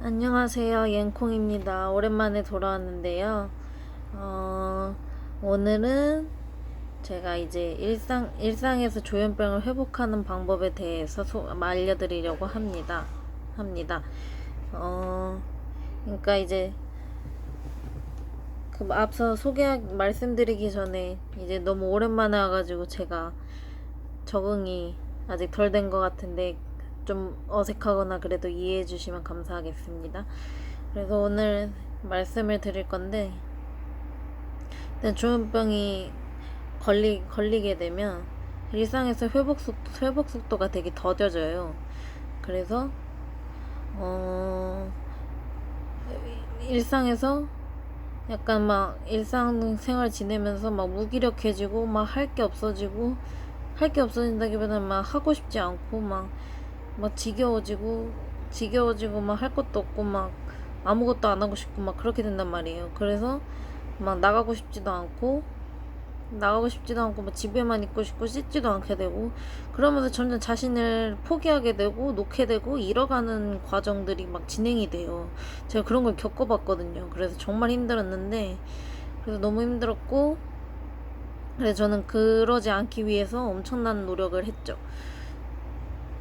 안녕하세요. 옌콩입니다. 오랜만에 돌아왔는데요. 오늘은 제가 이제 일상에서 조현병을 회복하는 방법에 대해서 알려드리려고 합니다. 어, 그러니까 이제 그 앞서 말씀드리기 전에 이제 너무 오랜만에 와가지고 제가 적응이 아직 덜 된 것 같은데 좀 어색하거나 그래도 이해해 주시면 감사하겠습니다. 그래서 오늘 말씀을 드릴 건데, 일단 조현병이 걸리게 되면 일상에서 회복 속도가 되게 더뎌져요. 그래서 어, 일상에서 약간 막 일상생활 지내면서 막 무기력해지고 막 할 게 없어진다기보다는 막 하고 싶지 않고 막 지겨워지고 막 할 것도 없고 막 아무것도 안 하고 싶고 막 그렇게 된단 말이에요. 그래서 막 나가고 싶지도 않고 뭐 집에만 있고 싶고 씻지도 않게 되고 그러면서 점점 자신을 포기하게 되고 놓게 되고 잃어가는 과정들이 막 진행이 돼요. 제가 그런 걸 겪어봤거든요. 그래서 정말 힘들었는데 그래서 너무 힘들었고 그래서 저는 그러지 않기 위해서 엄청난 노력을 했죠.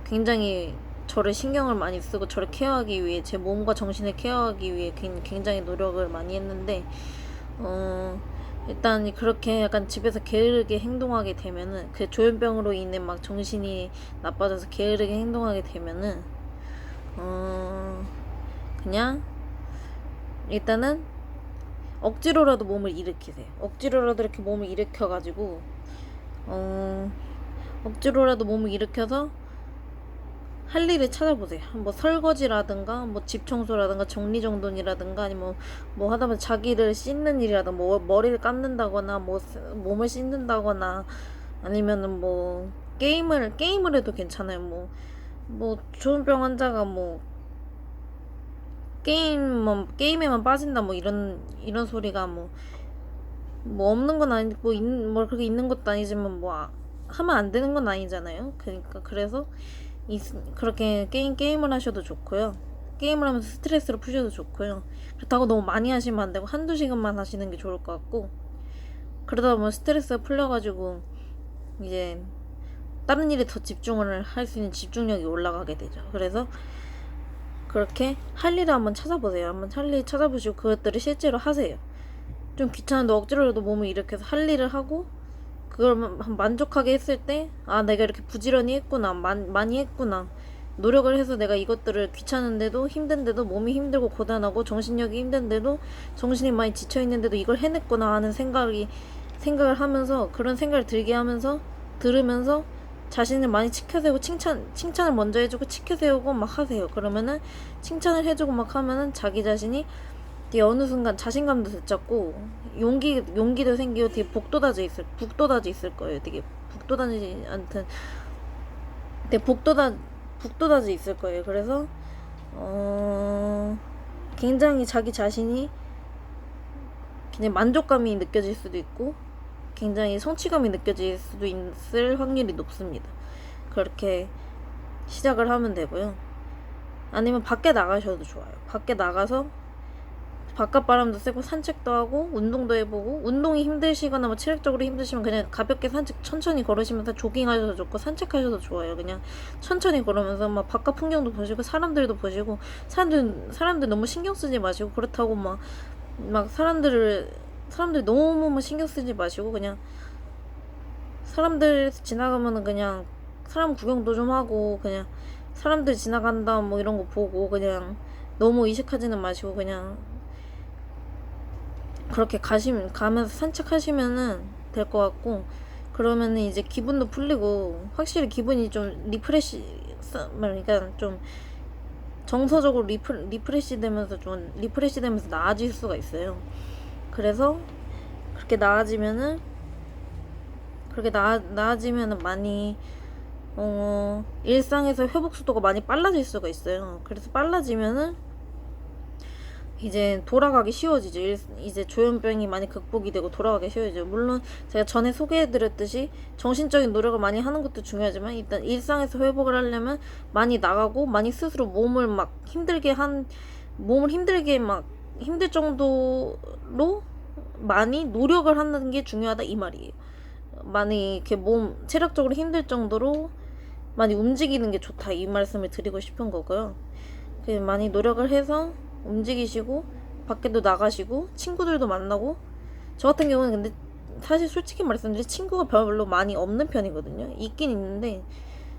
굉장히 저를 신경을 많이 쓰고 저를 케어하기 위해 제 몸과 정신을 케어하기 위해 굉장히 노력을 많이 했는데 어 일단 그렇게 약간 집에서 게으르게 행동하게 되면은 그 조현병으로 인해 막 정신이 나빠져서 게으르게 행동하게 되면은 어 그냥 일단은 억지로라도 몸을 일으키세요. 억지로라도 이렇게 몸을 일으켜가지고 어 억지로라도 몸을 일으켜서 할 일을 찾아보세요. 뭐 설거지라든가 뭐 집 청소라든가 정리정돈이라든가 아니면 뭐 하다보면 자기를 씻는 일이라든가 뭐 머리를 감는다거나 뭐 몸을 씻는다거나 아니면은 뭐 게임을 해도 괜찮아요. 뭐 조현병 환자가 뭐 게임에만 빠진다 뭐 이런 소리가 뭐 없는 건 아니고 뭐 그렇게 있는 것도 아니지만 하면 안 되는 건 아니잖아요. 그러니까 그래서 그렇게 게임을 하셔도 좋고요. 게임을 하면서 스트레스를 푸셔도 좋고요. 그렇다고 너무 많이 하시면 안 되고 한두 시간만 하시는 게 좋을 것 같고 그러다 보면 스트레스가 풀려가지고 이제 다른 일에 더 집중을 할 수 있는 집중력이 올라가게 되죠. 그래서 그렇게 할 일을 한번 찾아보세요. 한번 할 일 찾아보시고 그것들을 실제로 하세요. 좀 귀찮은데 억지로라도 몸을 일으켜서 할 일을 하고 그걸 만족하게 했을 때, 아, 내가 이렇게 부지런히 했구나, 많이 했구나. 노력을 해서 내가 이것들을 귀찮은데도 힘든데도 몸이 힘들고 고단하고 정신력이 힘든데도 정신이 많이 지쳐있는데도 이걸 해냈구나 하는 생각을 하면서 그런 생각을 들게 하면서 들으면서 자신을 많이 치켜세우고 칭찬을 먼저 해주고 치켜세우고 막 하세요. 그러면은 칭찬을 해주고 막 하면은 자기 자신이 되게 어느 순간 자신감도 되찾고 용기도 생기고 되게 북돋아져 있을 거예요. 되게 북돋아지 않든 되게 북돋아져 있을 거예요. 그래서 굉장히 자기 자신이 그냥 만족감이 느껴질 수도 있고 굉장히 성취감이 느껴질 수도 있을 확률이 높습니다. 그렇게 시작을 하면 되고요. 아니면 밖에 나가셔도 좋아요. 밖에 나가서 바깥 바람도 쐬고 산책도 하고 운동도 해보고 운동이 힘드시거나 뭐 체력적으로 힘드시면 그냥 가볍게 천천히 걸으시면서 조깅하셔도 좋고 산책하셔도 좋아요. 그냥 천천히 걸으면서 막 바깥 풍경도 보시고 사람들도 보시고 사람들 너무 신경 쓰지 마시고 그렇다고 막 사람들 너무 신경 쓰지 마시고 그냥 사람들 지나가면은 그냥 사람 구경도 좀 하고 그냥 사람들 지나간다 뭐 이런 거 보고 그냥 너무 의식하지는 마시고 그냥 그렇게 가면서 산책하시면은 될 것 같고 그러면은 이제 기분도 풀리고 확실히 기분이 좀 그러니까 좀 정서적으로 리프레시 되면서 나아질 수가 있어요. 그래서 그렇게 나아지면은 많이 일상에서 회복速도가 많이 빨라질 수가 있어요. 그래서 빨라지면은 이제 돌아가기 쉬워지죠. 이제 조현병이 많이 극복이 되고 돌아가기 쉬워지죠. 물론 제가 전에 소개해드렸듯이 정신적인 노력을 많이 하는 것도 중요하지만 일단 일상에서 회복을 하려면 많이 나가고 많이 스스로 몸을 막 힘들게 몸을 힘들게 막 힘들 정도로 많이 노력을 하는 게 중요하다 이 말이에요. 많이 이렇게 몸 체력적으로 힘들 정도로 많이 움직이는 게 좋다 이 말씀을 드리고 싶은 거고요. 많이 노력을 해서 움직이시고 밖에도 나가시고 친구들도 만나고, 저 같은 경우는 근데 사실 솔직히 말씀드리면 친구가 별로 많이 없는 편이거든요. 있긴 있는데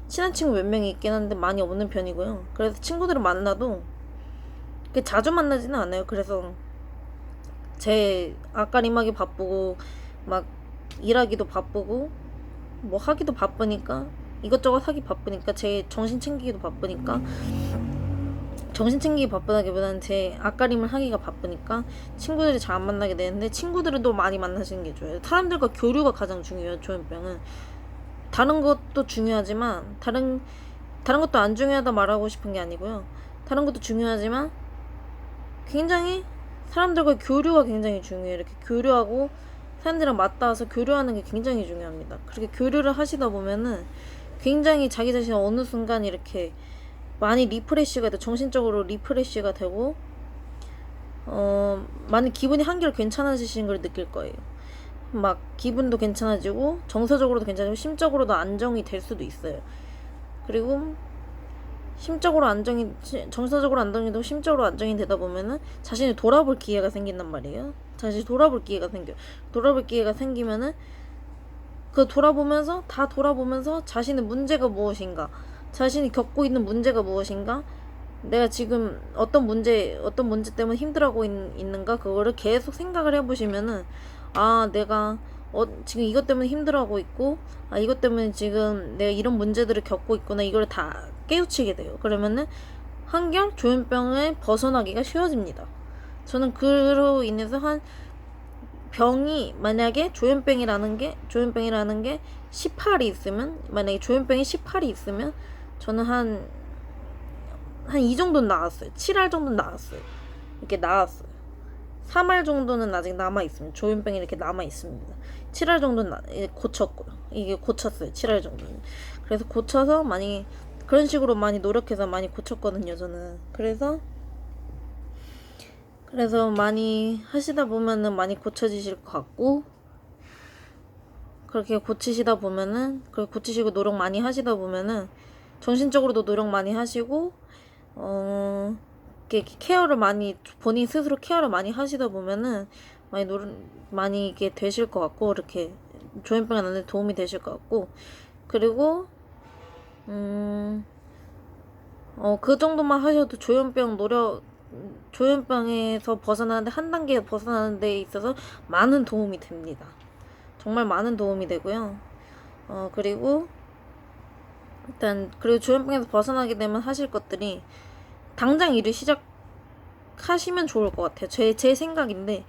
친한 친구 몇 명이 있긴 한데 많이 없는 편이고요. 그래서 친구들을 만나도 자주 만나지는 않아요. 그래서 제 앞가림하기 바쁘고 막 일하기도 바쁘고 뭐 하기도 바쁘니까, 이것저것 하기 바쁘니까, 제 정신 챙기기도 바쁘니까, 정신 챙기기 바쁘다기보다는 제 앞가림을 하기가 바쁘니까 친구들이 잘 안 만나게 되는데, 친구들은 또 많이 만나시는 게 좋아요. 사람들과 교류가 가장 중요해요. 조현병은 다른 것도 중요하지만 다른 것도 안 중요하다 말하고 싶은 게 아니고요. 다른 것도 중요하지만 굉장히 사람들과 교류가 굉장히 중요해요. 이렇게 교류하고 사람들이랑 맞닿아서 교류하는 게 굉장히 중요합니다. 그렇게 교류를 하시다 보면은 굉장히 자기 자신이 어느 순간 이렇게 많이 리프레시가 돼, 정신적으로 리프레시가 되고 많이 기분이 한결 괜찮아지시는 걸 느낄 거예요. 막 기분도 괜찮아지고 정서적으로도 괜찮아지고 심적으로도 안정이 될 수도 있어요. 그리고 심적으로 안정이, 정서적으로 안정이 되고 심적으로 안정이 되다 보면은 자신을 돌아볼 기회가 생긴단 말이에요. 자신을 돌아볼 기회가 생겨. 돌아볼 기회가 생기면은 그 돌아보면서 자신의 문제가 무엇인가, 자신이 겪고 있는 문제가 무엇인가, 내가 지금 어떤 문제 때문에 힘들어하고 있는가, 그거를 계속 생각을 해보시면은, 아, 내가 지금 이것 때문에 힘들어하고 있고, 아, 이것 때문에 지금 내가 이런 문제들을 겪고 있구나, 이걸 다 깨우치게 돼요. 그러면은 한결 조현병을 벗어나기가 쉬워집니다. 저는 그로 인해서 병이, 만약에 조현병이라는 게 18이 있으면, 만약에 조현병이 18이 있으면 저는 한 이 정도는 나았어요. 7할 정도는 나았어요. 이렇게 나았어요. 3할 정도는 아직 남아있습니다. 조현병이 이렇게 남아있습니다. 7할 정도는 고쳤고요. 이게 고쳤어요. 7할 정도는. 그래서 고쳐서 많이, 그런 식으로 많이 노력해서 많이 고쳤거든요, 저는. 그래서 많이 하시다 보면은 많이 고쳐지실 것 같고, 그렇게 고치시다 보면은, 그렇게 고치시고 노력 많이 하시다 보면은 정신적으로도 노력 많이 하시고, 이렇게 케어를 많이, 본인 스스로 케어를 많이 하시다 보면은 많이 이게 되실 것 같고, 이렇게 조현병 하는데 도움이 되실 것 같고, 그리고 그 정도만 하셔도 조현병에서 벗어나는데, 한 단계 벗어나는 데 있어서 많은 도움이 됩니다. 정말 많은 도움이 되고요. 그리고 일단, 그리고 조현병에서 벗어나게 되면 하실 것들이, 당장 일을 시작하시면 좋을 것 같아요. 제 생각인데,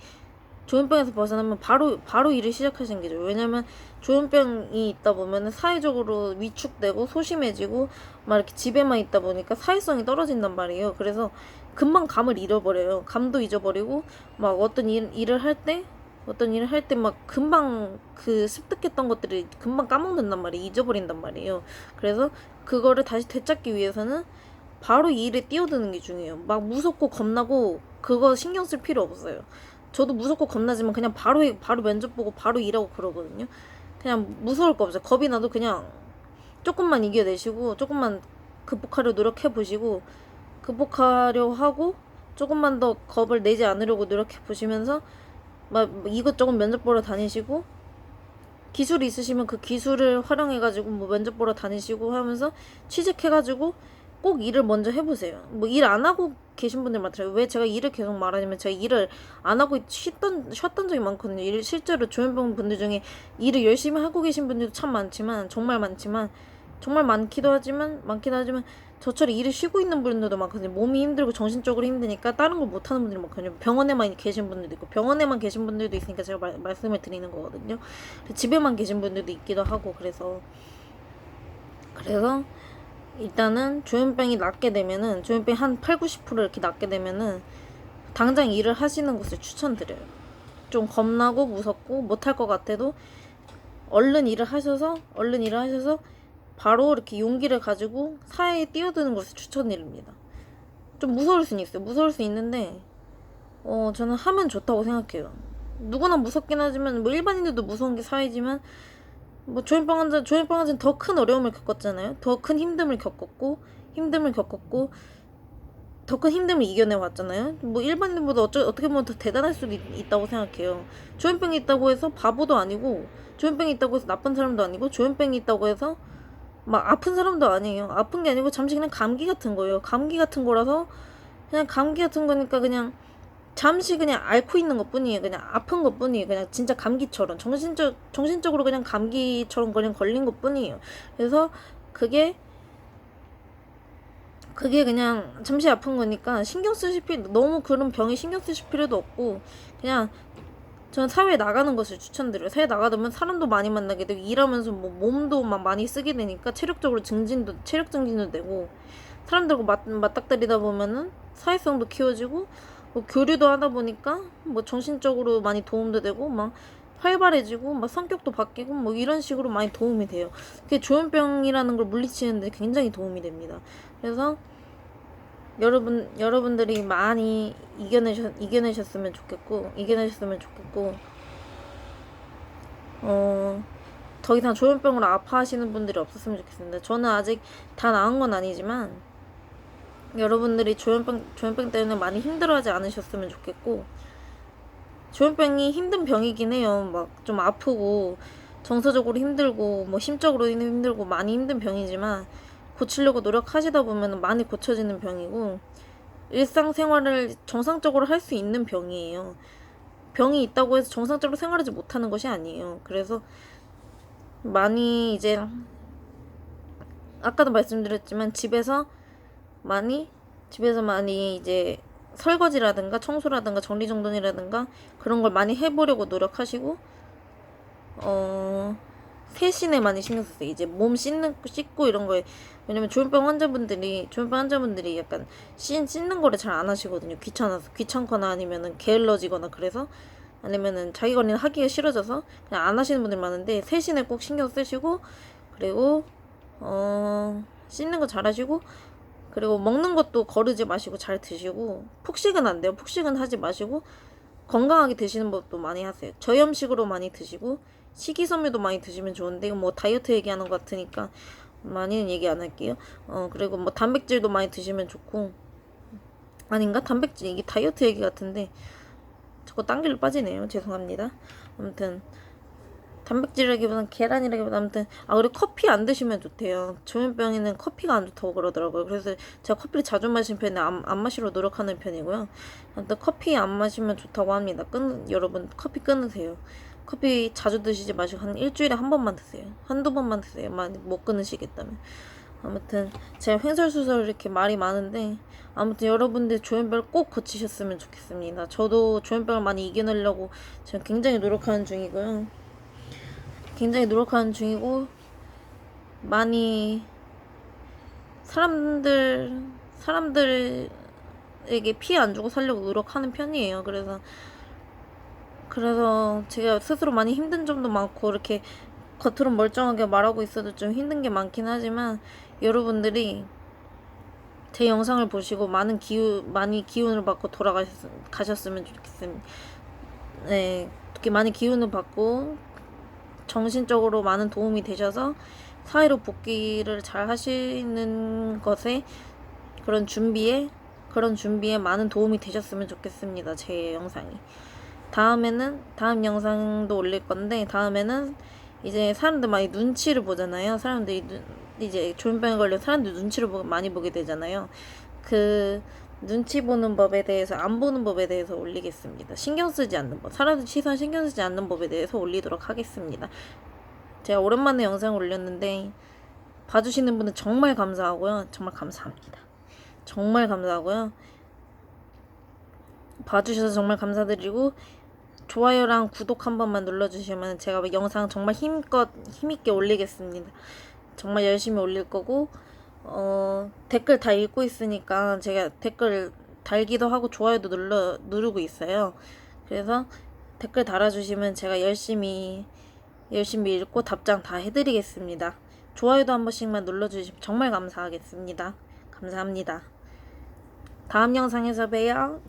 조현병에서 벗어나면 바로 일을 시작하시는 게 좋아요. 왜냐면 조현병이 있다 보면 사회적으로 위축되고 소심해지고 막 이렇게 집에만 있다 보니까 사회성이 떨어진단 말이에요. 그래서 금방 감을 잃어버려요. 감도 잊어버리고, 막 어떤 일을 할 때 막 금방 그 습득했던 것들이 금방 까먹는단 말이에요. 잊어버린단 말이에요. 그래서 그거를 다시 되찾기 위해서는 바로 이 일에 뛰어드는 게 중요해요. 막 무섭고 겁나고 그거 신경 쓸 필요 없어요. 저도 무섭고 겁나지만 그냥 바로 면접 보고 바로 일하고 그러거든요. 그냥 무서울 거 없어요. 겁이 나도 그냥 조금만 이겨내시고, 조금만 극복하려 노력해 보시고, 극복하려 하고 조금만 더 겁을 내지 않으려고 노력해 보시면서 막 이것저것 면접 보러 다니시고, 기술이 있으시면 그 기술을 활용해가지고 뭐 면접 보러 다니시고 하면서 취직해가지고 꼭 일을 먼저 해보세요. 뭐 일 안 하고 계신 분들 많더라고요. 왜 제가 일을 계속 말하냐면, 제가 일을 안 하고 쉬었던 적이 많거든요. 실제로 조현병 분들 중에 일을 열심히 하고 계신 분들도 참 많지만, 정말 많기도 하지만 저처럼 일을 쉬고 있는 분들도 많거든요. 몸이 힘들고 정신적으로 힘드니까 다른 걸 못하는 분들이 많거든요. 병원에만 계신 분들도 있고, 병원에만 계신 분들도 있으니까 제가 말씀을 드리는 거거든요. 집에만 계신 분들도 있기도 하고, 그래서 일단은 조현병이 낫게 되면은, 조현병이 한 8, 90% 이렇게 낫게 되면은 당장 일을 하시는 것을 추천드려요. 좀 겁나고 무섭고 못할 것 같아도 얼른 일을 하셔서 바로 이렇게 용기를 가지고 사회에 뛰어드는 것을 추천드립니다. 좀 무서울 수는 있어요. 무서울 수 있는데 저는 하면 좋다고 생각해요. 누구나 무섭긴 하지만 뭐 일반인들도 무서운 게 사회지만 뭐 조현병 환자는 더 큰 어려움을 겪었잖아요. 더 큰 힘듦을 겪었고 더 큰 힘듦을 이겨내 왔잖아요. 뭐 일반인보다 어떻게 보면 더 대단할 수도 있다고 생각해요. 조현병이 있다고 해서 바보도 아니고, 조현병이 있다고 해서 나쁜 사람도 아니고, 조현병이 있다고 해서 막 아픈 사람도 아니에요. 아픈 게 아니고 잠시 그냥 감기 같은 거예요. 감기 같은 거라서 그냥 감기 같은 거니까 그냥 잠시 그냥 앓고 있는 것 뿐이에요. 그냥 아픈 것 뿐이에요. 그냥 진짜 감기처럼 정신적으로 그냥 감기처럼 그냥 걸린 것 뿐이에요. 그래서 그게 그냥 잠시 아픈 거니까 너무 그런 병에 신경 쓰실 필요도 없고, 그냥 저는 사회에 나가는 것을 추천드려요. 사회에 나가다 보면 사람도 많이 만나게 되고, 일하면서 뭐 몸도 막 많이 쓰게 되니까 체력 증진도 되고, 사람들과 맞닥뜨리다 보면은 사회성도 키워지고, 뭐 교류도 하다 보니까 뭐 정신적으로 많이 도움도 되고, 막 활발해지고, 막 성격도 바뀌고, 뭐 이런 식으로 많이 도움이 돼요. 그게 조현병이라는 걸 물리치는데 굉장히 도움이 됩니다. 그래서 여러분들이 많이 이겨내셨으면 좋겠고, 더 이상 조현병으로 아파하시는 분들이 없었으면 좋겠습니다. 저는 아직 다 나은 건 아니지만, 여러분들이 조현병 때문에 많이 힘들어하지 않으셨으면 좋겠고, 조현병이 힘든 병이긴 해요. 막 좀 아프고, 정서적으로 힘들고, 뭐 심적으로 힘들고, 많이 힘든 병이지만, 고치려고 노력하시다 보면 많이 고쳐지는 병이고, 일상생활을 정상적으로 할 수 있는 병이에요. 병이 있다고 해서 정상적으로 생활하지 못하는 것이 아니에요. 그래서 많이 이제 아까도 말씀드렸지만 집에서 많이 이제 설거지라든가 청소라든가 정리정돈이라든가 그런 걸 많이 해보려고 노력하시고, 세신에 많이 신경 쓰세요. 이제 몸 씻고 이런 거에. 왜냐면 조현병 환자분들이 약간 씻는 거를 잘 안 하시거든요. 귀찮거나 아니면은 게을러지거나, 그래서 아니면은 자기 관리를 하기가 싫어져서 그냥 안 하시는 분들 많은데, 세신에 꼭 신경 쓰시고, 그리고 씻는 거 잘 하시고, 그리고 먹는 것도 거르지 마시고 잘 드시고, 폭식은 안 돼요. 폭식은 하지 마시고, 건강하게 드시는 법도 많이 하세요. 저염식으로 많이 드시고, 식이섬유도 많이 드시면 좋은데, 이거 뭐 다이어트 얘기하는 것 같으니까 많이는 얘기 안 할게요. 그리고 뭐 단백질도 많이 드시면 좋고, 아닌가? 단백질, 이게 다이어트 얘기 같은데, 자꾸 딴 길로 빠지네요. 죄송합니다. 아무튼, 단백질이라기보다는 계란이라기보다 아무튼, 그리고 커피 안 드시면 좋대요. 조현병에는 커피가 안 좋다고 그러더라고요. 그래서 제가 커피를 자주 마시는 편인데 안 마시려 노력하는 편이고요. 아무튼 커피 안 마시면 좋다고 합니다. 여러분 커피 끊으세요. 커피 자주 드시지 마시고 한 일주일에 한 번만 드세요. 한두 번만 드세요. 많이 못 끊으시겠다면. 아무튼 제가 횡설수설 이렇게 말이 많은데, 아무튼 여러분들 조현병을 꼭 고치셨으면 좋겠습니다. 저도 조현병을 많이 이겨내려고 지금 굉장히 노력하는 중이고요. 많이 사람들에게 피해 안 주고 살려고 노력하는 편이에요. 그래서 제가 스스로 많이 힘든 점도 많고, 이렇게 겉으로 멀쩡하게 말하고 있어도 좀 힘든 게 많긴 하지만, 여러분들이 제 영상을 보시고 많이 기운을 받고 가셨으면 좋겠습니다. 네, 특히 많이 기운을 받고 정신적으로 많은 도움이 되셔서 사회로 복귀를 잘 하시는 것에, 그런 준비에 많은 도움이 되셨으면 좋겠습니다. 제 영상이. 다음 영상도 올릴 건데, 다음에는 이제 사람들 많이 눈치를 보잖아요. 이제 조현병에 걸린 사람들 눈치를 많이 보게 되잖아요. 그 눈치 보는 법에 대해서, 안 보는 법에 대해서 올리겠습니다. 신경 쓰지 않는 법, 사람들 시선 신경 쓰지 않는 법에 대해서 올리도록 하겠습니다. 제가 오랜만에 영상 올렸는데 봐주시는 분들 정말 감사하고요. 정말 감사합니다. 정말 감사하고요. 봐주셔서 정말 감사드리고, 좋아요랑 구독 한 번만 눌러주시면 제가 영상 정말 힘있게 올리겠습니다. 정말 열심히 올릴 거고, 댓글 다 읽고 있으니까 제가 댓글 달기도 하고 좋아요도 누르고 있어요. 그래서 댓글 달아주시면 제가 열심히 읽고 답장 다 해드리겠습니다. 좋아요도 한 번씩만 눌러주시면 정말 감사하겠습니다. 감사합니다. 다음 영상에서 봬요.